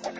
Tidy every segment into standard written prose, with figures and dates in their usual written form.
Welcome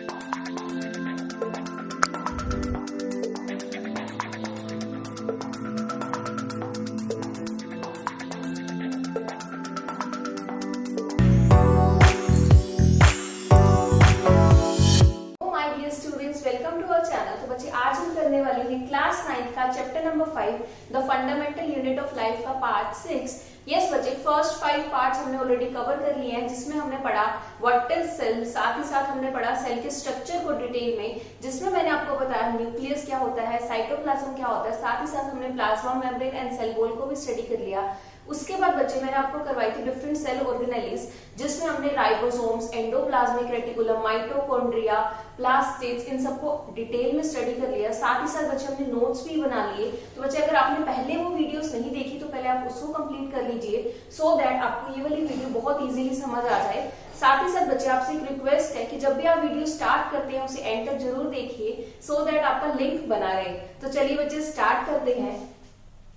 to our channel. तो बच्चे आज हम करने वाले हैं क्लास 9 का chapter number 5 the fundamental unit of life का पार्ट 6। यस बच्चे, फर्स्ट 5 पार्ट्स हमने ऑलरेडी कवर कर लिए हैं, जिसमें हमने पढ़ा व्हाट इज सेल, साथ ही साथ हमने पढ़ा सेल के स्ट्रक्चर को डिटेल में, जिसमें मैंने आपको बताया न्यूक्लियस क्या होता है, साइटोप्लाज्म क्या होता है, साथ ही साथ हमने plasma membrane and cell wall को भी स्टडी कर लिया। उसके बाद बच्चे मैंने आपको करवाई थी डिफरेंट सेल ऑर्गेनेलिस, जिसमें हमने ribosomes, endoplasmic reticulum, mitochondria, plastids, इन सबको डिटेल में स्टडी कर लिया। साथ ही साथ बच्चे हमने नोट्स भी बना लिए। तो बच्चे अगर आपने पहले वो वीडियोस नहीं देखी तो पहले आप उसको कंप्लीट कर लीजिए, सो दैट आपको ये वाली वीडियो बहुत इजीली समझ आ जाए। साथ ही साथ बच्चे आपसे एक रिक्वेस्ट है कि जब भी आप वीडियो स्टार्ट करते हैं उसे एंड तक जरूर देखिए, सो दैट आपका लिंक बना रहे। तो चलिए बच्चे स्टार्ट करते हैं।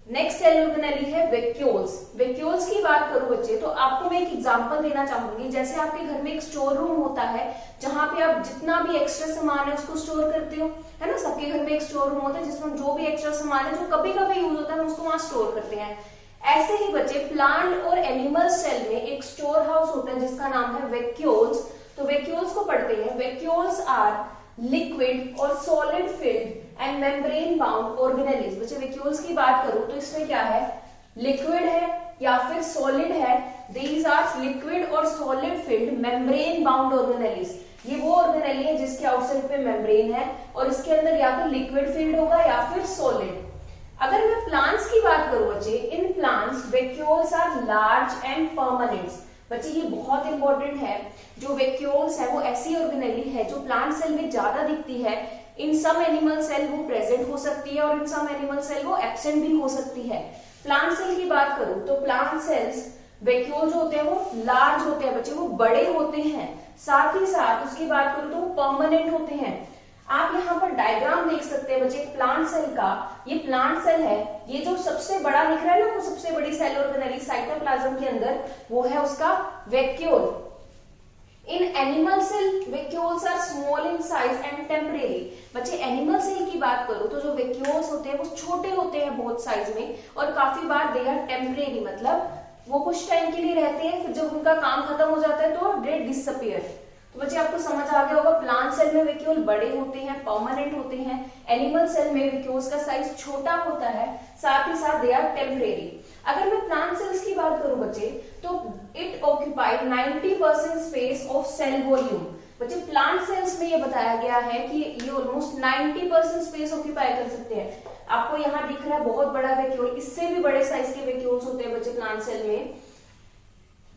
नेक्स्ट सेल ऑर्गेनेली है वैक्यूल्स। वैक्यूल्स की बात करूं बच्चे तो आपको मैं एक एग्जांपल देना चाहूंगी। जैसे आपके घर में एक स्टोर रूम होता है जहां पे आप जितना भी एक्स्ट्रा सामान है उसको स्टोर करते हो, है ना। सबके घर में एक स्टोर रूम होता है जिसमें जो भी एक्स्ट्रा सामान है जो कभी कभी यूज होता है हम उसको वहां स्टोर करते हैं। ऐसे ही बच्चे प्लांट और एनिमल सेल में एक स्टोर हाउस होता है जिसका नाम है वैक्यूल्स। तो वैक्यूल्स को पढ़ते हैं। वैक्यूल्स आर लिक्विड और solid filled and membrane bound organelles. बच्चे वैक्यूल्स की बात करूं तो इसमें क्या है, लिक्विड है या फिर सॉलिड है। दीज आर लिक्विड और solid field membrane bound organelles. ये वो ऑर्गेनेली है जिसके आउटसाइड पे मेम्ब्रेन है और इसके अंदर या तो लिक्विड फील्ड होगा या फिर सॉलिड। अगर मैं प्लांट्स की बात करूं बच्चे, in plants vacuoles are large and permanent. बच्चे ये बहुत इंपॉर्टेंट है। जो वैक्यूल्स है वो ऐसी ऑर्गेनेली है जो प्लांट सेल में ज्यादा दिखती है। इन सम एनिमल सेल वो प्रेजेंट हो सकती है और इन सम एनिमल सेल वो एब्सेंट भी हो सकती है। प्लांट सेल की बात करूं तो प्लांट सेल्स वैक्यूल जो होते हैं वो लार्ज होते हैं बच्चे, वो बड़े होते हैं। साथ ही साथ उसकी बात करूं तो वो परमानेंट होते हैं। आप यहाँ पर डायग्राम देख सकते हैं बच्चे प्लांट सेल का। ये प्लांट सेल है, ये जो सबसे बड़ा दिख रहा है ना, वो सबसे बड़ी सेल ऑर्गेनेली साइटोप्लाज्म के अंदर, वो है उसका vacuole. In animal cell vacuoles are small in size and temporary. बच्चे एनिमल सेल की बात करो तो जो वैक्यूल्स होते हैं वो छोटे होते हैं बहुत साइज में, और काफी बार दे आर टेम्परेरी, मतलब वो कुछ टाइम के लिए रहते हैं, फिर जब उनका काम खत्म हो जाता है तो दे डिसअपीयर। तो बच्चे आपको समझ आ गया होगा, प्लांट सेल में वैक्यूल बड़े होते हैं, परमानेंट होते हैं। एनिमल सेल में वैक्यूल्स का साइज छोटा होता है, साथ ही साथ दे आर टेम्परेरी। अगर मैं प्लांट सेल्स की बात करूं बच्चे तो it occupied 90% space of cell volume. बच्चे प्लांट सेल्स में ये बताया गया है कि ये ऑलमोस्ट 90% स्पेस ऑक्यूपाई कर सकते हैं। आपको यहाँ दिख रहा है बहुत बड़ा वैक्यूल, इससे भी बड़े साइज के वैक्यूल्स होते हैं बच्चे प्लांट सेल में।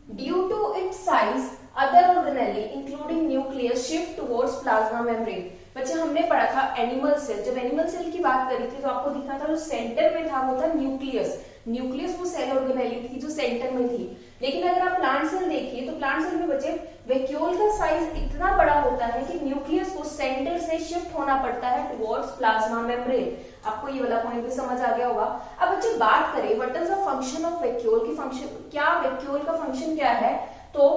Due to its size other organelle including nucleus shift towards plasma membrane. बच्चे हमने पढ़ा था एनिमल सेल, जब एनिमल सेल की बात करी थी तो आपको दिखा था जो सेंटर में था वो था न्यूक्लियस। न्यूक्लियस वो सेल ऑर्गेनेली थी जो सेंटर में थी। लेकिन अगर आप प्लांट सेल देखिए तो प्लांट सेल में बच्चे वैक्यूल का साइज इतना बड़ा होता है कि न्यूक्लियस को सेंटर से शिफ्ट होना पड़ता है टुवर्ड्स प्लाज्मा मेम्ब्रेन। आपको ये वाला पॉइंट भी समझ आ गया होगा। अब बच्चे बात करें what is the function of vacuole की, फंक्शन क्या, वैक्यूल का फंक्शन क्या है, तो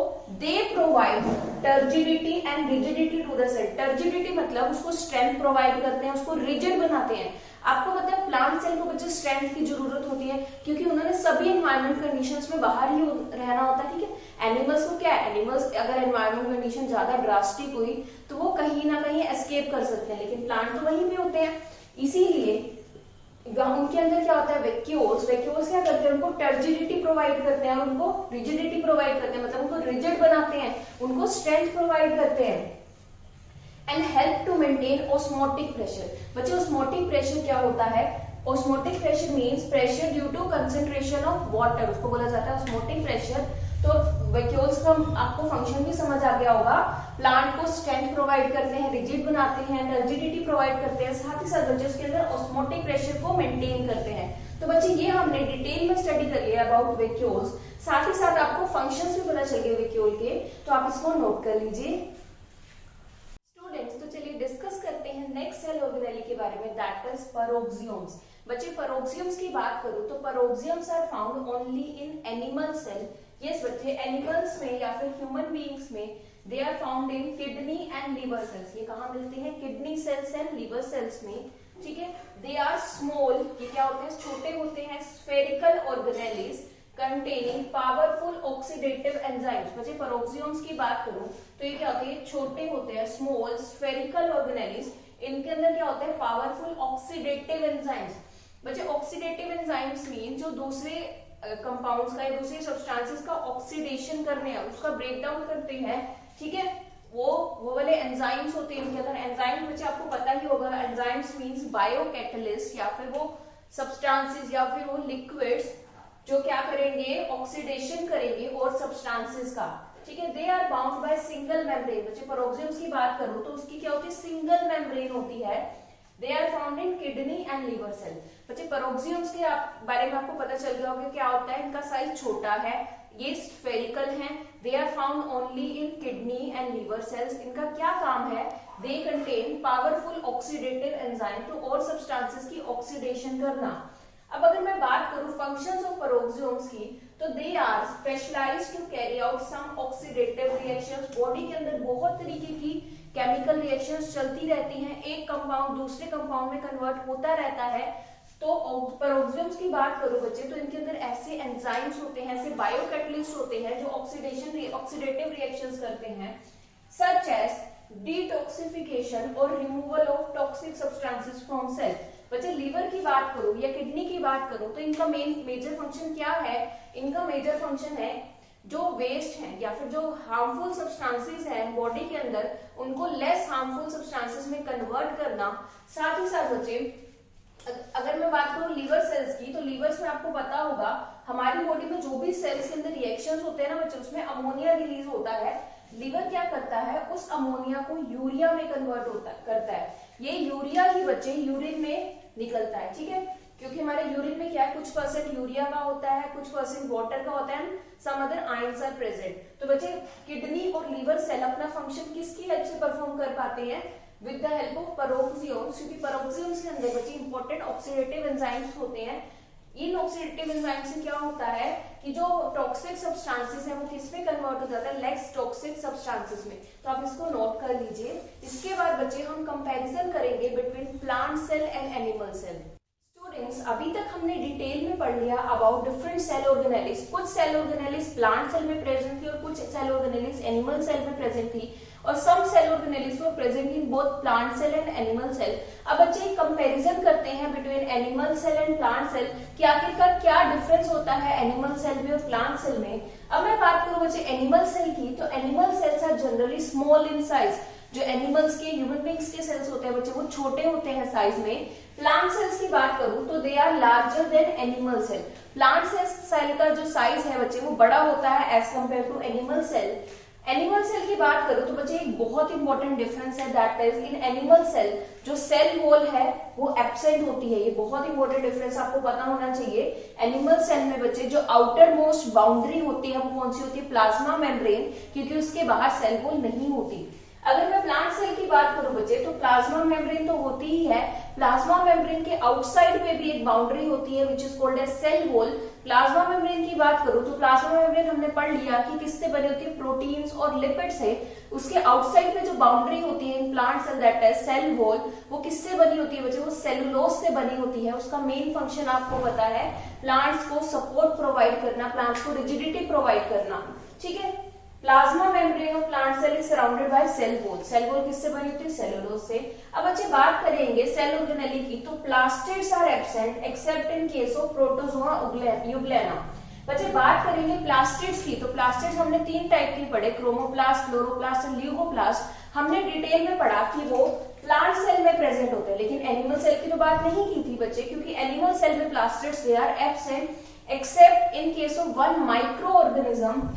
they provide turgidity and rigidity to the cell. Turgidity मतलब उसको स्ट्रेंथ प्रोवाइड करते हैं, उसको रिजिड बनाते हैं। आपको पता है प्लांट सेल को बच्चे स्ट्रेंथ की जरूरत होती है क्योंकि उन्होंने सभी एनवायरमेंट कंडीशंस में बाहर ही रहना होता है, ठीक है। एनिमल्स को क्या है, एनिमल्स अगर एनवायरमेंट कंडीशन ज्यादा ड्रास्टिक हुई तो वो कहीं ना कहीं एस्केप कर सकते हैं, लेकिन प्लांट तो वहीं पे होते हैं। इसीलिए उनके अंदर क्या होता है, वैक्यूल्स क्या करते हैं, उनको टर्जिडिटी प्रोवाइड करते हैं और उनको रिजिडिटी प्रोवाइड करते हैं, मतलब उनको रिजिड बनाते हैं, उनको स्ट्रेंथ प्रोवाइड करते हैं। And help to maintain osmotic pressure. बच्चे ऑस्मोटिक प्रेशर क्या होता है, osmotic pressure means pressure due to concentration of water, उसको बोला जाता है ऑस्मोटिक प्रेशर। तो वैक्यूल्स का आपको फंक्शन भी समझ आ गया होगा। प्लांट को स्ट्रेंथ प्रोवाइड करते हैं, रिजिड बनाते हैं, टर्जिडिटी प्रोवाइड करते हैं, साथ ही साथ बच्चे उसके अंदर ऑस्मोटिक प्रेशर को मेंटेन करते हैं। तो बच्चे ये हमने डिटेल में स्टडी कर लिया अबाउट वैक्यूल्स। साथ ही साथ आपको फंक्शंस भी पता चल गए वैक्यूल के, तो आप इसको नोट कर लीजिए। स्टूडेंट्स तो चलिए डिस्कस करते हैं नेक्स्ट सेल ऑर्गेनेली के बारे में, दैट इज परोक्सियम्स। बच्चे परोक्सियम्स की बात करूं तो peroxisomes are found only in animal cell. Yes बच्चे, एनिमल्स में या फिर ह्यूमन बीइंग्स में they are found in kidney and liver cells. ये कहाँ मिलते हैं? Kidney cells and liver cells में, ठीक है। दे आर स्मॉल, ये क्या होते हैं? छोटे होते हैं। Spherical organelles containing powerful oxidative enzymes. बच्चे पेरोक्सियम्स की बात करूं तो ये क्या होते हैं? छोटे होते हैं, स्मॉल स्फेरिकल ऑर्गेनेलिस। इनके अंदर क्या होता है? Powerful oxidative enzymes. बच्चे ऑक्सीडेटिव एंजाइम्स मीन जो दूसरे कंपाउंड्स का या दूसरे सब्सटेंसेस का ऑक्सीडेशन करने हैं, उसका ब्रेक डाउन करते हैं, ठीक है, वो वाले एंजाइम्स होते हैं इनके अंदर। एंजाइम बच्चे आपको पता ही होगा, एंजाइम्स मींस बायो कैटलिस्ट या फिर वो सब्सटेंसेस या फिर वो लिक्विड्स जो क्या करेंगे? ऑक्सीडेशन करेंगे और सब्सटेंसेस का, ठीक है। They are bound by single membrane. बच्चे पेरोक्सियम्स की बात करूं तो उसकी क्या होती है? सिंगल मेम्ब्रेन होती है। They are found in kidney and liver cell. बच्चे पेरोक्सियम्स के बारे में आपको पता चल गया होगा क्या होता है? इनका साइज छोटा है, ये स्फेरिकल हैं। They are found only in kidney and liver cells. इनका क्या काम है? They contain powerful oxidative enzyme, तो और सब्सटेंसेस की ऑक्सीडेशन करना। अब अगर मैं बात करूं फंक्शंस ऑफ पेरोक्सियम्स की, तो they are specialised to carry out some oxidative reactions. Body के अंदर बहुत तरीके की केमिकल रिएक्शंस चलती रहती हैं, एक कंपाउंड दूसरे कंपाउंड में कन्वर्ट होता रहता है। तो पेरोक्सियम्स की बात करो बच्चे तो इनके अंदर ऐसे एंजाइम्स होते हैं, ऐसे बायोकैटलिस्ट होते हैं जो ऑक्सीडेटिव रिएक्शंस करते हैं, सच एज डिटॉक्सिफिकेशन और removal of toxic substances from cell. बच्चे लीवर की बात करो या किडनी की बात करो तो इनका मेजर फंक्शन क्या है? इनका मेजर फंक्शन है जो वेस्ट है या फिर जो हार्मफुल सब्सटेंसेस हैं बॉडी के अंदर, उनको लेस हार्मफुल सब्सटेंसेस में कन्वर्ट करना। साथ ही साथ बच्चे अगर मैं बात करूं लीवर सेल्स की, तो लीवर्स में आपको पता होगा हमारी बॉडी में जो भी सेल्स के अंदर रिएक्शंस होते हैं ना बच्चे, उसमें अमोनिया रिलीज होता है। लीवर क्या करता है? उस अमोनिया को यूरिया में कन्वर्ट करता है। ये यूरिया ही बच्चे यूरिन में निकलता है, ठीक है, क्योंकि हमारे यूरिन में क्या है? कुछ परसेंट यूरिया का होता है, कुछ परसेंट वाटर का होता है, some other ions are present. तो बच्चे किडनी और लीवर सेल अपना फंक्शन किसकी हेल्प से परफॉर्म कर पाते हैं? With the help of peroxisomes, क्योंकि पेरोक्सियम्स के अंदर बच्चे इंपॉर्टेंट ऑक्सीडेटिव एंजाइम्स होते हैं। इन ऑक्सीडेटिव एंजाइम से क्या होता है कि जो टॉक्सिक सब्सटेंसेस है वो किस में कन्वर्ट हो जाता है? लेस टॉक्सिक सब्सटेंसेस में। तो आप इसको नोट कर लीजिए। इसके बाद बच्चे हम कंपैरिजन करेंगे between plant cell and animal cell. Students, अभी तक हमने डिटेल में पढ़ लिया अबाउट डिफरेंट सेल ऑर्गेनेलिस। कुछ सेल ऑर्गेनेलिस प्लांट सेल में प्रेजेंट थी और कुछ सेल ऑर्गेनेलिस एनिमल सेल में प्रेजेंट थी, और some cell organelles were present in both plant cell and animal cell. अब बच्चे कंपैरिजन करते हैं between animal cell and plant cell कि आखिरकार क्या डिफरेंस होता है एनिमल सेल में और प्लांट सेल में। अब मैं बात करूं बच्चे एनिमल सेल की, तो animal cells are generally small in size. जो एनिमल्स के, ह्यूमन बींग्स के सेल्स होते हैं बच्चे वो छोटे होते हैं साइज में। प्लांट सेल्स की बात करूं तो they are larger than animal cell. Plant cell का जो साइज है बच्चे वो बड़ा होता है as compare to animal cell. Animal cell की बात करूं तो बच्चे एक बहुत इंपॉर्टेंट डिफरेंस है, that is in animal cell जो सेल वॉल है वो एब्सेंट होती है। ये बहुत इंपॉर्टेंट डिफरेंस आपको पता होना चाहिए। एनिमल सेल में बच्चे जो आउटर मोस्ट बाउंड्री होती है वो कौन सी होती है? प्लाज्मा मेम्ब्रेन, क्योंकि उसके बाहर सेल वॉल नहीं होती। अगर मैं प्लांट सेल की बात करूं बच्चे तो प्लाज्मा मेम्ब्रेन तो होती ही है, प्लाज्मा मेम्ब्रेन के आउटसाइड में भी एक बाउंड्री होती है which is called as cell wall. Plasma membrane की बात करूं तो प्लाज्मा मेम्ब्रेन हमने पढ़ लिया कि किससे बनी होती है? प्रोटीन्स और लिपिड से। उसके आउटसाइड में जो बाउंड्री होती है in plant cell that is cell wall, वो किससे बनी होती है बच्चे? वो सेलुलोज से बनी होती है। उसका मेन फंक्शन आपको पता है प्लांट्स को सपोर्ट प्रोवाइड करना, प्लांट्स को रिजिडिटी प्रोवाइड करना, ठीक है। Plasma membrane of plant cell is surrounded by cell wall. Cell wall किससे बनी होती है? सेलुलोज से। अब अच्छे बात करेंगे सेल ऑर्गेनेली की, तो plastids are absent except in case of protozoa Euglena. बच्चे बात करेंगे प्लास्टिड्स की, तो प्लास्टिड्स हमने 3 टाइप की पढ़े, क्रोमोप्लास्ट, क्लोरोप्लास्ट और ल्यूकोप्लास्ट। हमने डिटेल में पढ़ा कि वो प्लांट सेल में प्रेजेंट होते हैं, लेकिन एनिमल सेल की तो बात नहीं की थी बच्चे, क्योंकि एनिमल सेल में plastids they are absent except in case of one microorganism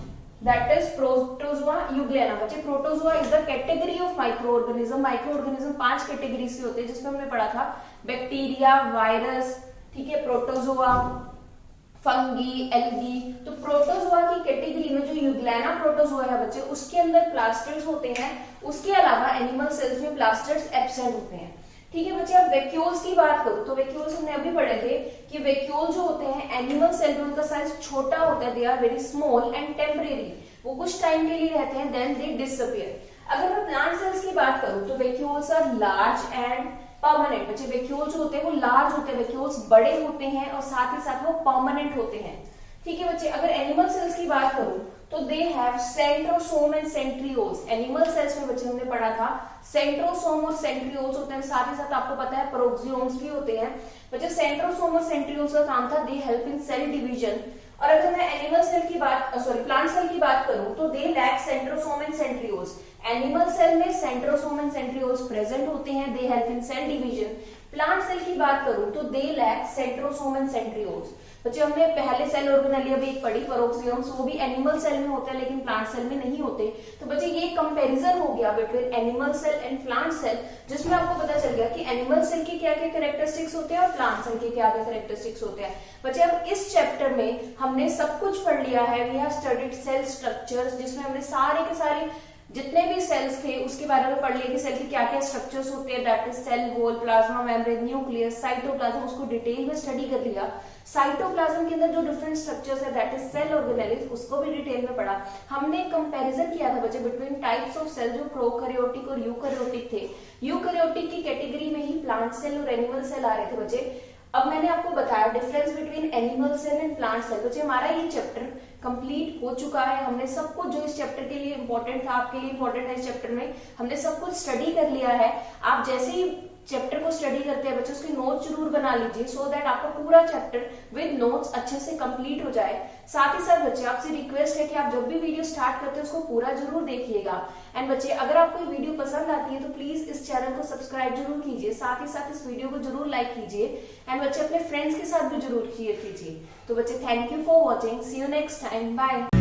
that is protozoa euglena। बच्चे protozoa is the category of microorganism. Microorganism 5 category से होते हैं, जिसमें हमने पढ़ा था बैक्टीरिया, वायरस, ठीक है, प्रोटोजोआ, फंगी, एल्गी। तो प्रोटोजोआ की कैटेगरी में जो यूग्लेना प्रोटोजोआ है बच्चे उसके अंदर प्लास्टिड्स होते हैं। उसके अलावा एनिमल सेल्स में प्लास्टिड्स एब्सेंट होते हैं, ठीक है बच्चे। अब वैक्यूल्स की बात करूं तो वैक्यूल्स हमने अभी पढ़े थे कि वैक्यूल जो होते हैं एनिमल सेल में उनका साइज छोटा होता है, they are very small and temporary. वो कुछ टाइम के लिए रहते हैं, देन दे डिसअपियर। अगर मैं प्लांट सेल्स की बात करूं तो vacuoles are large and permanent. बच्चे वैक्यूल्स होते हैं वो लार्ज होते हैं, वैक्यूल्स बड़े होते हैं और साथ ही साथ वो परमानेंट होते हैं। ठीक है बच्चे, अगर एनिमल सेल्स की बात करूं तो they have centrosome and centrioles. Animal cells में बच्चे हमने पढ़ा था सेंट्रोसोम और सेंट्रियोल्स होते हैं, साथ ही साथ आपको पता है प्रोक्सियोम्स भी होते हैं। बच्चे सेंट्रोसोम और सेंट्रियोल्स का काम था they help in cell division. और अगर मैं एनिमल सेल की बात प्लांट सेल की बात करूं तो they lack centrosome and centrioles. Animal cell में सेंट्रोसोम एंड सेंट्रियोल्स प्रेजेंट होते हैं, they help in cell division. Plant cell की बात करूं तो they lack centrosome and centrioles. बच्चे हमने पहले सेल ऑर्गेनेलिया भी एक पढ़ी परोक्सियम्स, वो भी एनिमल सेल में होते हैं लेकिन प्लांट सेल में नहीं होते। तो बच्चे ये कंपैरिजन हो गया between animal cell and plant cell, जिसमें आपको पता चल गया कि एनिमल सेल के क्या क्या कैरेक्टरिस्टिक्स होते हैं और प्लांट सेल के क्या क्या कैरेक्टरिस्टिक्स होते हैं। बच्चे अब इस चैप्टर में हमने सब कुछ पढ़ लिया है। We have studied cell structures, जिसमें हमने सारे के सारे जितने भी सेल्स थे उसके बारे में पढ़ लिया कि सेल के क्या क्या स्ट्रक्चर्स होते हैं, that is cell wall, plasma membrane, nucleus, cytoplasm, उसको डिटेल में स्टडी कर लिया। साइटोप्लाज्म के अंदर जो डिफरेंट स्ट्रक्चर्स है दैट इज सेल ऑर्गेनेलिस, उसको भी डिटेल में पढ़ा। हमने कंपैरिजन किया था बच्चे बिटवीन टाइप्स ऑफ सेल जो प्रोकैरियोटिक और यूकैरियोटिक थे। यूकैरियोटिक की कैटेगरी में ही प्लांट सेल और एनिमल सेल आ रहे थे बच्चे। अब मैंने आपको बताया difference between animal cell and plant cell. बच्चे हमारा ये चैप्टर कंप्लीट हो चुका है। हमने सब कुछ जो इस चैप्टर के लिए इंपॉर्टेंट था, आपके लिए इंपॉर्टेंट है इस चैप्टर में, हमने सब कुछ स्टडी कर लिया है। आप जैसे ही चैप्टर को स्टडी करते हैं बच्चे उसके नोट्स जरूर बना लीजिए, सो दैट आपका पूरा चैप्टर विद नोट्स अच्छे से कंप्लीट हो जाए। साथ ही साथ बच्चे आपसे रिक्वेस्ट है कि आप जब भी वीडियो स्टार्ट करते हैं उसको पूरा जरूर देखिएगा। एंड बच्चे अगर आपको वीडियो पसंद आती है तो प्लीज इस चैनल को सब्सक्राइब जरूर कीजिए, साथ ही साथ इस वीडियो को जरूर लाइक कीजिए एंड बच्चे अपने फ्रेंड्स के साथ भी जरूर शेयर कीजिए। तो बच्चे thank you for watching, see you next time, bye.